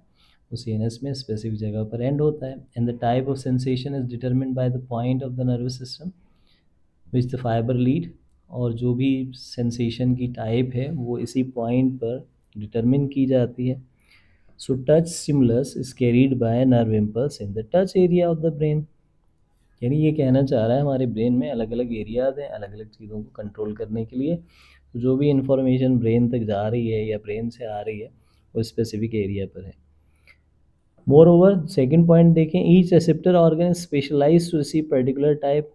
वो सीएनएस में स्पेसिफिक जगह पर एंड होता है. And the type of sensation is determined by the point of the nervous system which the fibre lead. और जो भी सेंसेशन की टाइप है वो इसी पॉइंट पर डिटरमिन की जाती है. सो touch stimulus is carried bye nerve impulse in the touch area of the brain. यानी ये कहना चाह रहा है हमारे ब्रेन में अलग अलग एरियाज हैं अलग अलग चीज़ों को कंट्रोल करने के लिए. तो जो भी इंफॉर्मेशन ब्रेन तक जा रही है या ब्रेन से आ रही है वो स्पेसिफिक एरिया पर है. मोर ओवर सेकेंड पॉइंट देखें, each receptor organ specialise to receive particular type.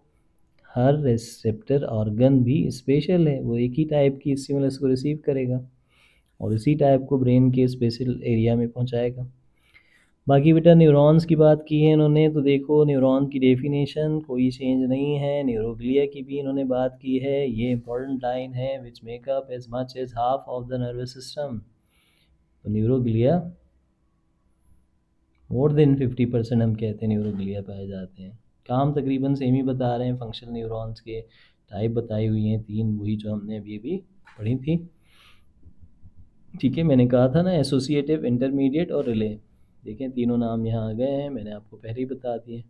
हर रिसेप्टर ऑर्गन भी स्पेशल है, वो एक ही टाइप की स्टिमुलस को रिसीव करेगा और इसी टाइप को ब्रेन के स्पेशल एरिया में पहुंचाएगा. बाकी बेटा न्यूरॉन्स की बात की है इन्होंने, तो देखो न्यूरॉन की डेफिनेशन कोई चेंज नहीं है. न्यूरोग्लिया की भी इन्होंने बात की है. ये इंपॉर्टेंट लाइन है, which make up as much as half of the nervous system. तो न्यूरोग्लिया मोर देन 50% हम कहते हैं न्यूरोग्लिया पाए जाते हैं. काम तकरीबन सेम ही बता रहे हैं. फंक्शनल न्यूरॉन्स के टाइप बताई हुई हैं तीन, वही जो हमने अभी अभी पढ़ी थी. ठीक है, मैंने कहा था ना एसोसिएटिव, इंटरमीडिएट और रिले. देखें तीनों नाम यहाँ आ गए हैं, मैंने आपको पहले ही बता दिए.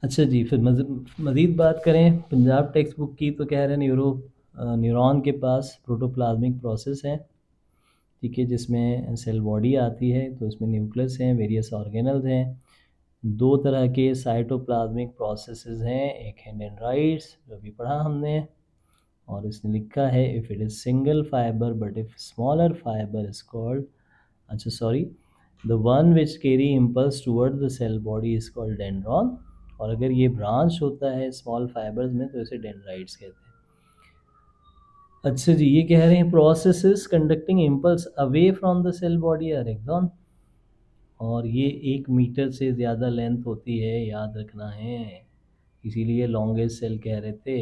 अच्छा जी, फिर मज़ीद बात करें पंजाब टेक्स्ट बुक की, तो कह रहे हैं न्यूरॉन के पास प्रोटोप्लाज्मिक प्रोसेस है. ठीक है, जिसमें सेल बॉडी आती है तो इसमें न्यूक्लियस हैं, वेरियस ऑर्गेनल्स हैं. दो तरह के साइटोप्लाज्मिक प्रोसेसेस हैं, एक है डेंड्राइट्स जो भी पढ़ा हमने, और इसने लिखा है if it is single fibre but if smaller fibre is called, अच्छा sorry, the one which carry impulse toward the cell body is called dendron. और अगर ये ब्रांच होता है स्मॉल फाइबर्स में तो इसे डेंड्राइट्स कहते हैं. अच्छा जी, ये कह रहे हैं processes conducting impulse away from the cell body are axon. और ये 1 मीटर से ज़्यादा लेंथ होती है, याद रखना है, इसीलिए लॉन्गेस्ट सेल कह रहे थे.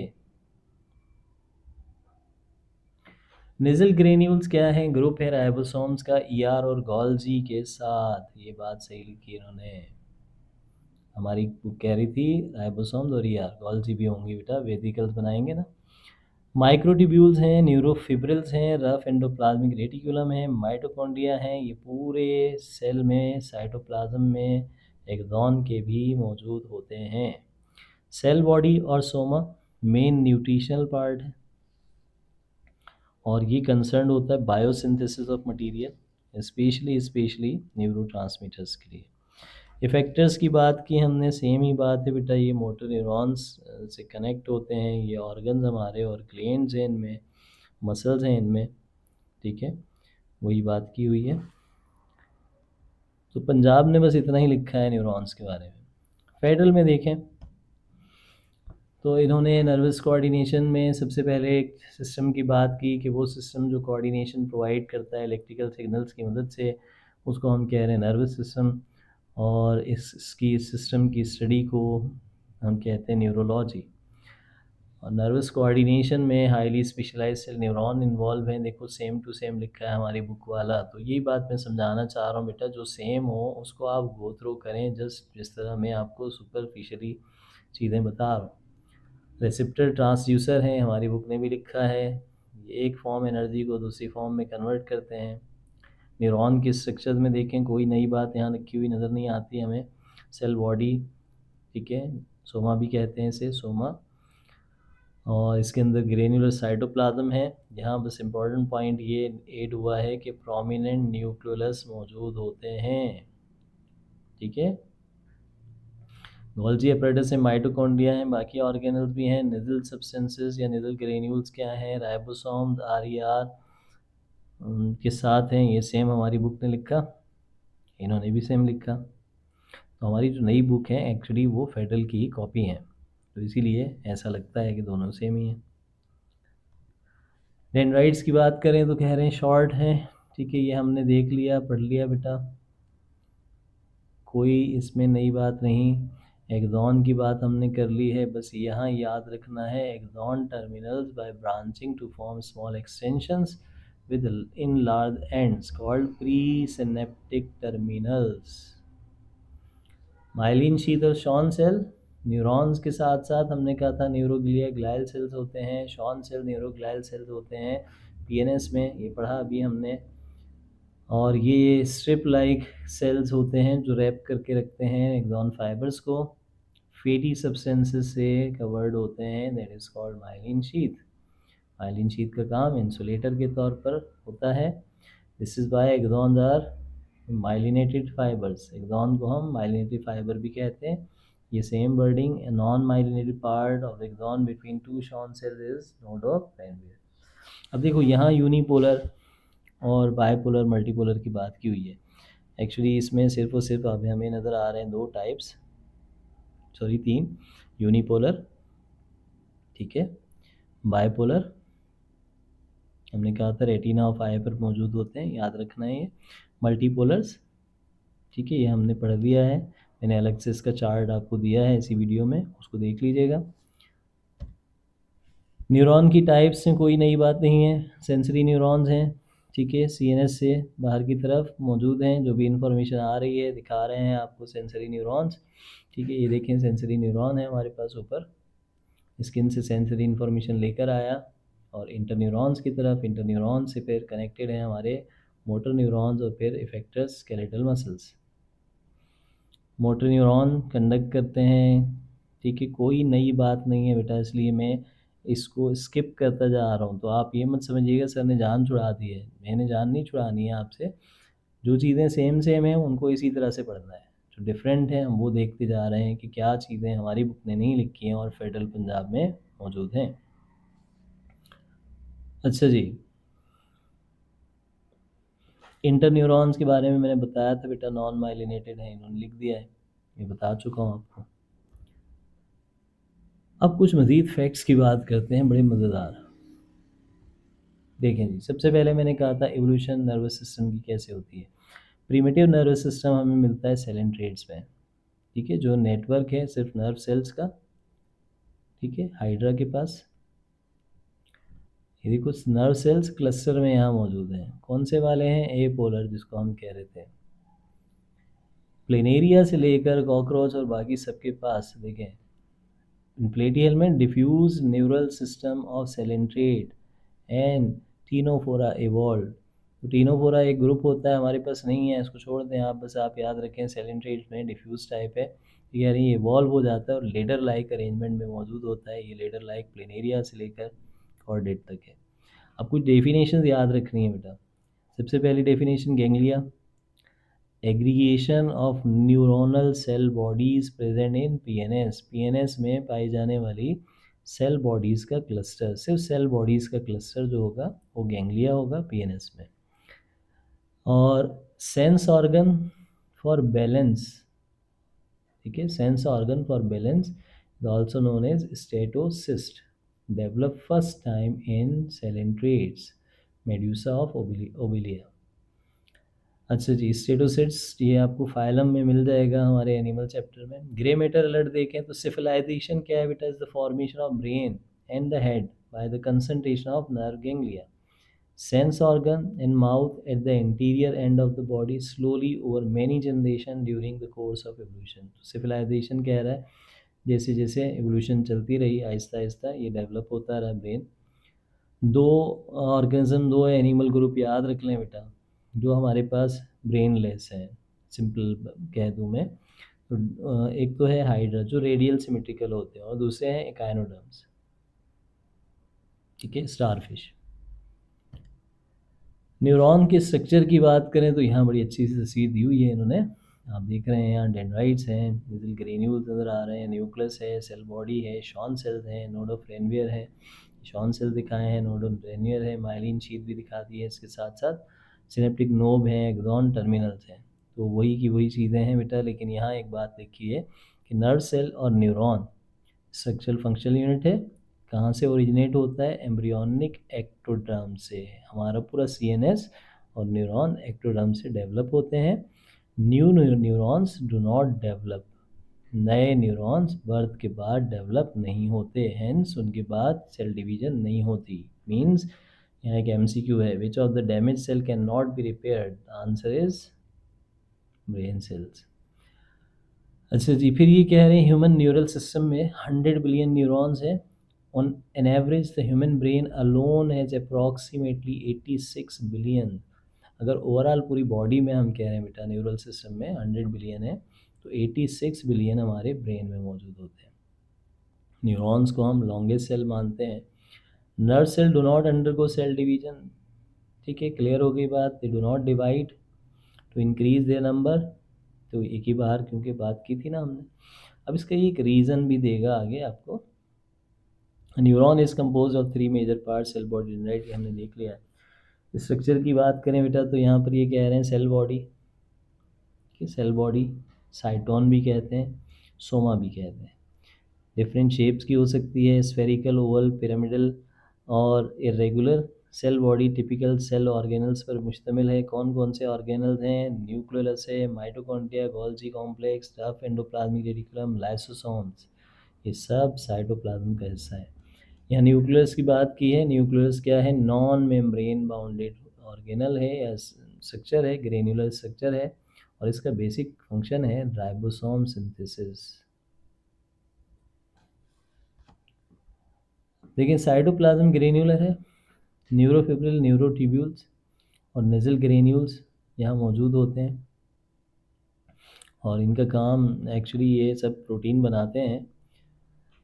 नेजल ग्रेन्यूल्स क्या है, ग्रुप है राइबोसोम्स का ईआर और गोल्जी के साथ. ये बात सही लिखी इन्होंने. हमारी बुक कह रही थी राइबोसोम्स और ईआर, गोल्जी भी होंगी बेटा, वेदिकल्स बनाएंगे ना. माइक्रोट्यूब्यूल्स हैं, न्यूरोफिब्रिल्स हैं, रफ एंडोप्लाज्मिक रेटिकुलम है, माइटोकॉन्ड्रिया हैं. ये पूरे सेल में साइटोप्लाज्म में एक्सॉन के भी मौजूद होते हैं. सेल बॉडी और सोमा मेन न्यूट्रिशनल पार्ट है और ये कंसर्न होता है biosynthesis of material, specially neurotransmitters के लिए. इफेक्टर्स की बात की हमने, सेम ही बात है बेटा, ये मोटर न्यूरॉन्स से कनेक्ट होते हैं, ये ऑर्गन्स हमारे और ग्लैंड्स हैं इनमें, मसल्स हैं इनमें. ठीक है, वही बात की हुई है. तो पंजाब ने बस इतना ही लिखा है न्यूरॉन्स के बारे में. फेडरल में देखें तो इन्होंने नर्वस कोऑर्डिनेशन में सबसे पहले एक सिस्टम की बात की कि वो सिस्टम जो कोऑर्डिनेशन प्रोवाइड करता है इलेक्ट्रिकल सिग्नल्स की मदद से, उसको हम कह रहे हैं नर्वस सिस्टम. और इसकी सिस्टम की स्टडी को हम कहते हैं न्यूरोलॉजी. और नर्वस कोऑर्डिनेशन में highly specialised cell neuron involve हैं. देखो सेम टू सेम लिखा है हमारी बुक वाला. तो यही बात मैं समझाना चाह रहा हूँ बेटा, जो सेम हो उसको आप गो थ्रू करें, जस्ट जिस तरह मैं आपको सुपरफिशियली चीज़ें बता रहा हूँ. रेसिप्टर ट्रांसड्यूसर हैं, हमारी बुक ने भी लिखा है. ये एक फॉर्म एनर्जी को दूसरी फॉर्म में कन्वर्ट करते हैं. न्यूरॉन के स्ट्रक्चर में देखें, कोई नई बात यहाँ रखी हुई नज़र नहीं आती हमें. सेल बॉडी, ठीक है, सोमा भी कहते हैं इसे, सोमा. और इसके अंदर ग्रेन्युलर साइटोप्लाज्म है. यहाँ बस इम्पॉर्टेंट पॉइंट ये ऐड हुआ है कि प्रोमिनेंट न्यूक्लियस मौजूद होते हैं. ठीक है, गोल्जी अपरेटस है, माइटोकॉन्ड्रिया हैं, बाकी ऑर्गेनल्स भी हैं. निजल सब्सटेंसेस या निजल ग्रेन्यूल्स क्या हैं, राइबोसोम आर के साथ हैं. ये सेम हमारी बुक ने लिखा, इन्होंने भी सेम लिखा. तो हमारी जो नई बुक है एक्चुअली वो फेडरल की ही कॉपी है, तो इसीलिए ऐसा लगता है कि दोनों सेम ही हैं। डेंड्राइट्स की बात करें तो कह रहे हैं शॉर्ट है, ठीक है, ये हमने देख लिया, पढ़ लिया बेटा, कोई इसमें नई बात नहीं। एक्सॉन की बात हमने कर ली है, बस यहाँ याद रखना है axon terminals by branching to form small extensions with in large ends called presynaptic terminals। Myelin sheath और शॉन सेल न्यूरॉन्स के साथ साथ हमने कहा था न्यूरोग्लिया ग्लायल सेल्स होते हैं, शॉन सेल न्यूरोग्लायल सेल्स होते हैं पीएनएस में, ये पढ़ा अभी हमने। और ये स्ट्रिप लाइक सेल्स होते हैं जो रैप करके रखते हैं एक्सॉन फाइबर्स को, फैटी सब्सटेंसेस से कवर्ड होते हैं, that is called myelin sheath. Myelin sheath का काम इंसुलेटर के तौर पर होता है। This is by axons are myelinated fibres, axon को हम माइलिनेटेड फाइबर भी कहते हैं। ये same wording, non myelinated part of axon between two Schwann cells is node of Ranvier. अब देखो यहाँ यूनिपोलर और बायपोलर मल्टीपोलर की बात की हुई है, एक्चुअली इसमें सिर्फ और सिर्फ अब हमें नज़र आ रहे हैं दो टाइप्स, सॉरी तीन, यूनिपोलर, ठीक है, बायपोलर, हमने कहा था रेटिना ऑफ आई पर मौजूद होते हैं, याद रखना है ये, मल्टीपोलर्स, ठीक है, ये हमने पढ़ लिया है, मैंने अलग से इसका चार्ट आपको दिया है इसी वीडियो में, उसको देख लीजिएगा। न्यूरॉन की टाइप्स में कोई नई बात नहीं है, सेंसरी न्यूरॉन्स हैं, ठीक है, सीएनएस से बाहर की तरफ मौजूद हैं, जो भी इंफॉर्मेशन आ रही है दिखा रहे हैं आपको सेंसरी न्यूरॉन्स, ठीक है, ये देखें सेंसरी न्यूरॉन है हमारे पास ऊपर, स्किन से सेंसरी इन्फॉर्मेशन लेकर आया और इंटरन्यूरॉन्स की तरफ, इंटरन्यूरॉन से फिर कनेक्टेड हैं हमारे मोटर न्यूरॉन्स और फिर effectors skeletal muscles. Motor neuron conduct करते हैं, ठीक है, कोई नई बात नहीं है बेटा, इसलिए मैं इसको स्किप करता जा रहा हूँ, तो आप ये मत समझिएगा सर ने जान छुड़ा दी है, मैंने जान नहीं छुड़ानी है आपसे, जो चीज़ें सेम सेम हैं उनको इसी तरह से पढ़ना है, जो डिफरेंट है हम वो देखते जा रहे हैं कि क्या चीज़ें हमारी बुक ने नहीं लिखी हैं और फेडरल पंजाब में मौजूद हैं। अच्छा जी, इंटरन्यूरॉन्स के बारे में मैंने बताया था बेटा, नॉन माइलिनेटेड है, इन्होंने लिख दिया है, ये बता चुका हूँ आपको। अब कुछ मज़ीद फैक्ट्स की बात करते हैं, बड़े मज़ेदार। देखें जी, सबसे पहले मैंने कहा था एवोल्यूशन नर्वस सिस्टम की कैसे होती है। प्रिमिटिव नर्वस सिस्टम हमें मिलता है सेलेंट्रेट्स में, ठीक है, जो नेटवर्क है सिर्फ नर्व सेल्स का, ठीक है, हाइड्रा के पास यदि कुछ नर्व सेल्स क्लस्टर में यहाँ मौजूद हैं, कौन से वाले हैं, ए पोलर जिसको हम कह रहे थे। प्लेनेरिया से लेकर कॉकरोच और बाकी सबके पास देखें प्लेटियल में diffuse neural system of coelenterate and Ctenophora evolve. तो टीनोफोरा एक ग्रुप होता है, हमारे पास नहीं है, इसको छोड़ दें आप, बस आप याद रखें सेलेंट्रेट में डिफ्यूज टाइप है, ठीक है, ये इवॉल्व हो जाता है और लेडर लाइक अरेंजमेंट में मौजूद होता है, ये लेडर लाइक प्लेनेरिया से लेकर कॉर्डेट तक है। अब कुछ डेफिनेशन याद रखनी है बेटा। सबसे पहली definition ganglia, aggregation of neuronal cell bodies present in PNS, PNS में पाई जाने वाली सेल बॉडीज़ का क्लस्टर, सिर्फ सेल बॉडीज़ का क्लस्टर जो होगा वो गैंग्लिया होगा पीएनएस में। और सेंस ऑर्गन फॉर बैलेंस, ठीक है, sense organ for balance is also known as statocyst, develop first time in coelenterates medusa of Obelia. अच्छा जी, स्टेटोसिट्स ये आपको फाइलम में मिल जाएगा हमारे एनिमल चैप्टर में। ग्रे मैटर अलर्ट देखें तो सिफिलाइजेशन क्या है बेटा, is the formation of brain and the head by the concentration of nerve ganglia, sense organ in mouth at the interior end of the body slowly over many generation during the course of evolution. Cephalization कह रहा है जैसे जैसे evolution चलती रही आहिस्ता आहिस्ता ये develop होता रहा ब्रेन। दो ऑर्गेनिज्म, दो एनिमल ग्रुप याद रख लें बेटा जो हमारे पास ब्रेन लेस है, सिंपल कह दूँ मैं तो, एक तो है हाइड्रा जो रेडियल सिमेट्रिकल होते हैं और दूसरे हैं एकाइनोडर्म्स, ठीक है, स्टारफिश। न्यूरॉन के स्ट्रक्चर की बात करें तो यहाँ बड़ी अच्छी सी तस्वीर दी हुई है इन्होंने, आप देख रहे हैं यहाँ डेंड्राइट्स हैं, लिटिल ग्रेन्यूल्स नज़र आ रहे हैं, न्यूक्लियस है, सेल बॉडी है, शॉन सेल्स हैं, नोड ऑफ रेनवियर है, शॉन सेल दिखाए हैं, नोड ऑफ रेनवियर है, माइलिन शीट भी दिखा दी है, इसके साथ साथ सिनेप्टिक नोब है, एक्सॉन टर्मिनल्स हैं। तो वही की वही चीज़ें हैं बेटा, लेकिन यहाँ एक बात देखिए कि नर्व सेल और न्यूरॉन स्ट्रक्चरल फंक्शनल यूनिट है। कहाँ से ओरिजिनेट होता है? एम्ब्रियोनिक एक्टोडर्म से। हमारा पूरा सीएनएस और न्यूरॉन एक्टोडर्म से डेवलप होते हैं। New neurons do not develop. नए न्यूरॉन्स बर्थ के बाद डेवलप नहीं होते, हेंस उनके बाद सेल डिवीजन नहीं होती। मीन्स यहाँ एक एमसीक्यू है, which of the damage cell can not be repaired? Answer is brain cells. अच्छा जी, फिर ये कह रहे हैं ह्यूमन न्यूरल सिस्टम में 100 बिलियन न्यूरॉन्स हैं। On an average the human brain alone has approximately 86 billion. अगर ओवरऑल पूरी बॉडी में हम कह रहे हैं बेटा न्यूरल सिस्टम में 100 बिलियन है, तो 86 बिलियन हमारे ब्रेन में मौजूद होते हैं। न्यूरॉन्स को हम लॉन्गेस्ट सेल मानते हैं। Nerve cell do not undergo cell division. ठीक है, क्लियर हो गई बात। They do not divide to increase their number. तो एक ही बार क्योंकि बात की थी ना हमने। अब इसका एक रीज़न भी देगा आगे आपको। Neuron is compose of 3 major part, cell body generate, हमने देख लिया है। स्ट्रक्चर की बात करें बेटा तो यहाँ पर ये कह रहे हैं सेल बॉडी कि सेल बॉडी साइटोन भी कहते हैं, सोमा भी कहते हैं। डिफरेंट शेप्स की हो सकती है, स्फेरिकल, ओवल, पिरामिडल और irregular. Cell body typical cell organelles पर मुश्तमिल है। कौन कौन से ऑर्गेनल्स हैं? न्यूक्लियस है, mitochondria, Golgi complex, rough endoplasmic reticulum, lysosomes, ये सब साइटोप्लाज्म का हिस्सा है। यहाँ न्यूक्लियस की बात की है। न्यूक्लियस क्या है? नॉन मेम्ब्रेन बाउंडेड ऑर्गेनल है या स्ट्रक्चर है, ग्रेन्युलर स्ट्रक्चर है, और इसका बेसिक फंक्शन है राइबोसोम सिंथेसिस। देखिए साइटोप्लाज्म ग्रेन्युलर है, न्यूरोफिब्रिल, न्यूरोट्यूब्यूल्स और नेजल ग्रेन्यूल्स यहाँ मौजूद होते हैं, और इनका काम एक्चुअली ये सब प्रोटीन बनाते हैं।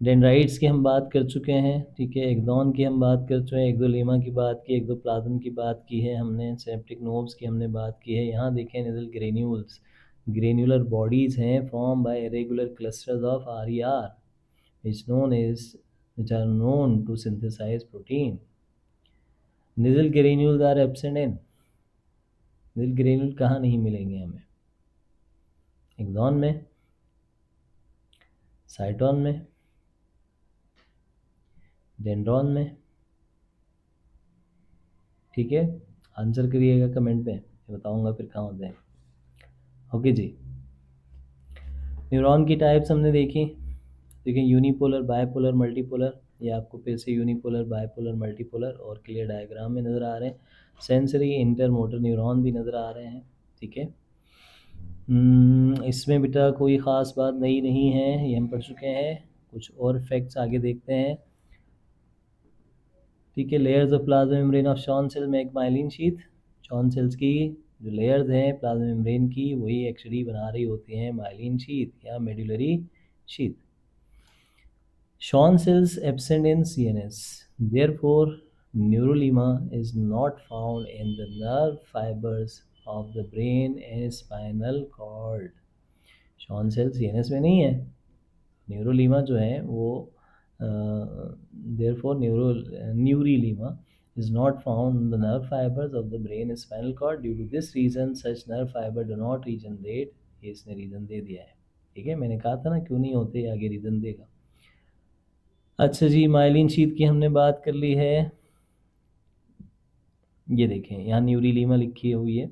डेंड्राइट्स की हम बात कर चुके हैं, ठीक है। एक्सॉन की हम बात कर चुके हैं, एक्सोलेमा की बात की, एक्सोप्लाज्म की बात की है हमने, सेप्टिक नोब्स की हमने बात की है। यहाँ देखें नेजल ग्रेन्यूल्स, ग्रेन्युलर बॉडीज़ हैं form by irregular clusters of RER which are known to synthesize protein. Nasal granules are absent in, nasal granule कहाँ नहीं मिलेंगे हमें? एक्सॉन में, साइटोन में, डेंड्रॉन में, ठीक है। आंसर करिएगा कमेंट पे, बताऊंगा फिर कहाँ होते हैं। ओके जी, न्यूरॉन की टाइप्स हमने देखी। देखिए यूनिपोलर, बायपोलर, मल्टीपोलर, ये आपको फिर से यूनिपोलर, बायपोलर, मल्टीपोलर और क्लियर डायग्राम में नज़र आ रहे हैं। सेंसरी इंटर मोटर न्यूरॉन भी नज़र आ रहे हैं, ठीक है। इसमें बेटा कोई ख़ास बात नहीं है, ये हम पढ़ चुके हैं। कुछ और फैक्ट्स आगे देखते हैं, ठीक है। Layers of plasma membrane of Schwann cell make myelin sheath. Schwann cells की जो लेयर्स हैं प्लाज्मा मेम्ब्रेन की, वही एक्चुअली बना रही होती हैं माइलिन शीथ या medullary sheath. Schwann cells absent in CNS, therefore neurolema is not found in the nerve fibers of the brain and spinal cord. Schwann cell CNS में नहीं है। न्यूरोलीमा जो है वो therefore neurolema is not found in the nerve fibers of the brain and spinal cord. Due to this reason such nerve fiber do not regenerate. ये इसने reason दे दिया है, ठीक है। मैंने कहा था ना क्यों नहीं होते, आगे रीज़न देगा। अच्छा जी, माइलिन शीथ की हमने बात कर ली है। ये देखें यहाँ न्यूरोलीमा लिखी हुई है।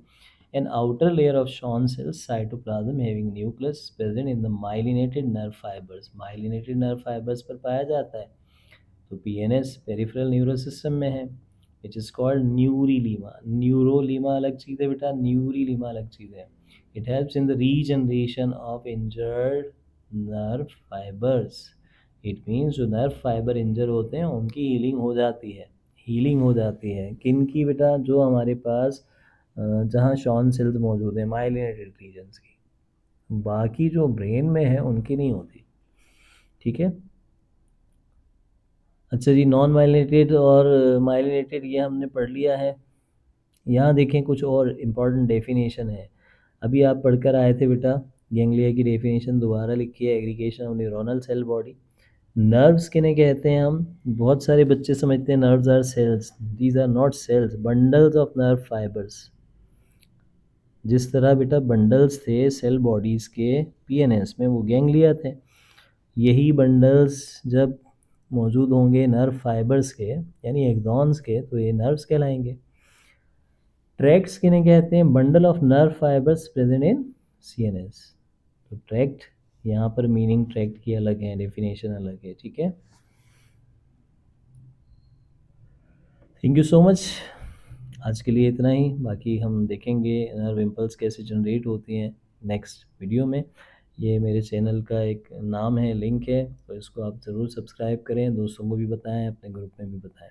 An outer layer of Schwann cells cytoplasm having nucleus present in the myelinated nerve fibers. Myelinated nerve fibers पर पाया जाता है, तो PNS पेरिफेरल न्यूरल सिस्टम में है, विच इज़ कॉल्ड न्यूरीलीमा। न्यूरोलीमा अलग चीज़ है बेटा, न्यूरीलीमा अलग चीज़ है। It helps in the regeneration of injured nerve fibres. It means जो नर्व फाइबर इंजर होते हैं उनकी हीलिंग हो जाती है। हीलिंग हो जाती है किन की बेटा? जो हमारे पास जहाँ शॉन सेल्स मौजूद हैं माइलिनेटेड रीजन्स की, बाकी जो ब्रेन में है उनकी नहीं होती, ठीक है। अच्छा जी, नॉन माइलिनेटेड और माइलिनेटेड ये हमने पढ़ लिया है। यहाँ देखें कुछ और इम्पॉर्टेंट डेफिनेशन है, अभी आप पढ़कर आए थे बेटा। गैंग्लिया की डेफिनेशन दोबारा लिखी है, aggregation of neuronal cell body. Nerves किन्हें कहते हैं? हम बहुत सारे बच्चे समझते हैं nerves are cells, these are not cells, bundles of nerve fibres. जिस तरह बेटा बंडल्स थे सेल बॉडीज़ के पीएनएस में, वो गैंग्लिया थे। यही बंडल्स जब मौजूद होंगे नर्व फाइबर्स के यानी एक्सॉन्स के, तो ये नर्व्स कहलाएंगे। ट्रैक्ट्स किन्हें कहते हैं? Bundle of nerve fibres present in CNS. तो ट्रैक्ट, यहाँ पर मीनिंग ट्रैक्ट की अलग है, डेफिनेशन अलग है, ठीक है। Thank you so much. आज के लिए इतना ही, बाकी हम देखेंगे नर्व इम्पल्स कैसे जनरेट होती हैं नेक्स्ट वीडियो में। ये मेरे चैनल का एक नाम है, लिंक है, तो इसको आप ज़रूर सब्सक्राइब करें, दोस्तों को भी बताएं, अपने ग्रुप में भी बताएं।